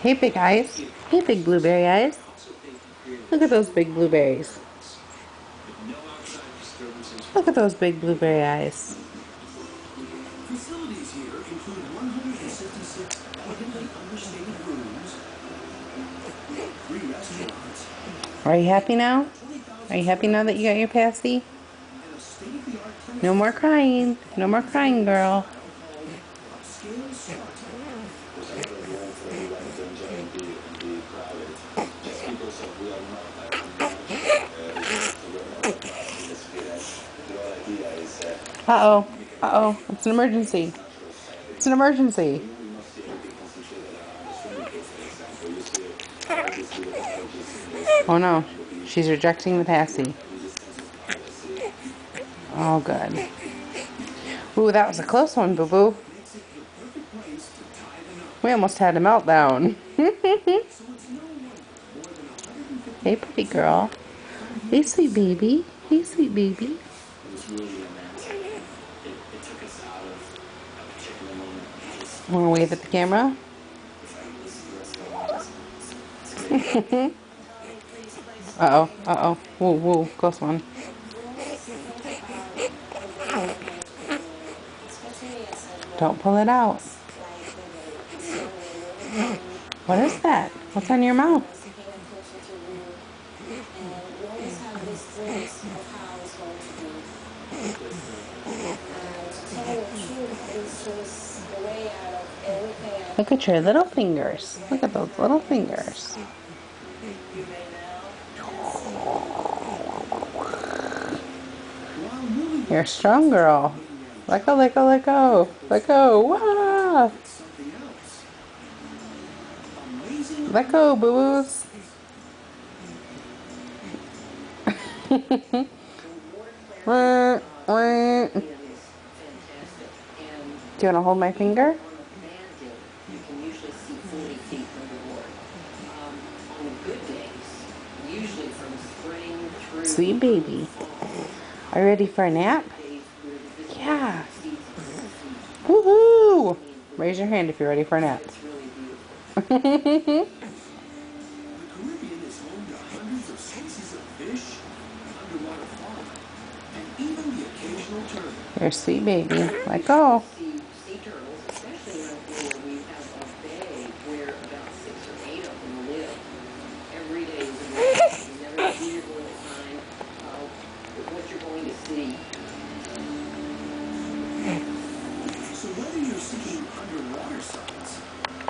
Hey, big eyes. Hey, big blueberry eyes. Look at those big blueberries. Look at those big blueberry eyes. Facilities here include 166 elegantly understated rooms, 3 restaurants, Are you happy now? a Are 20,000 you happy square now foot that you got your facility, passy? and a state-of-the-art clinic No more facility, crying. No all more designed crying, in a girl. style called upscale Spartan. Uh-oh. Uh-oh. It's an emergency. It's an emergency. Oh no. She's rejecting the passy. Oh, good. Ooh, that was a close one, boo-boo. Makes it the perfect place to tie the knot. We almost had a meltdown. So it's no wonder more than 150 Hey, pretty pets here girl. come here Hey, to sweet stay baby. on Hey, their sweet own. baby. It was really romantic. It took us out of a particular moment. It just Want to wave at the camera? it's like this is what's going on. It's a great feeling. Uh-oh. Uh-oh. Whoa, whoa. Close one. Don't pull it out. What is that? What's on your mouth? Look at your little fingers. Look at those little fingers. While newlyweds You're a strong celebrate girl. getting married Let go, joy, let go, let go. Let go. Wah! it's something else. Amazing Let go, underwater boo-boos. sights. Wah, wah. Do you want to hold my finger? You can usually see 40 feet underwater. On good days, usually from spring through Sweet baby. fall, Are you ready for a nap? days where the visibility Yeah. exceeds 100 feet. Woohoo! Raise your hand if you're ready for a nap. It's really beautiful. The Caribbean is home to hundreds of species of fish, underwater fauna, and even the occasional turtle. You're a sweet baby. You Let usually go. see sea turtles, especially around here where we have a bay where about 6 or 8 of them live. Every day is a new day. You never know who you're going to find, what you're going to see. So whether you're seeking underwater sights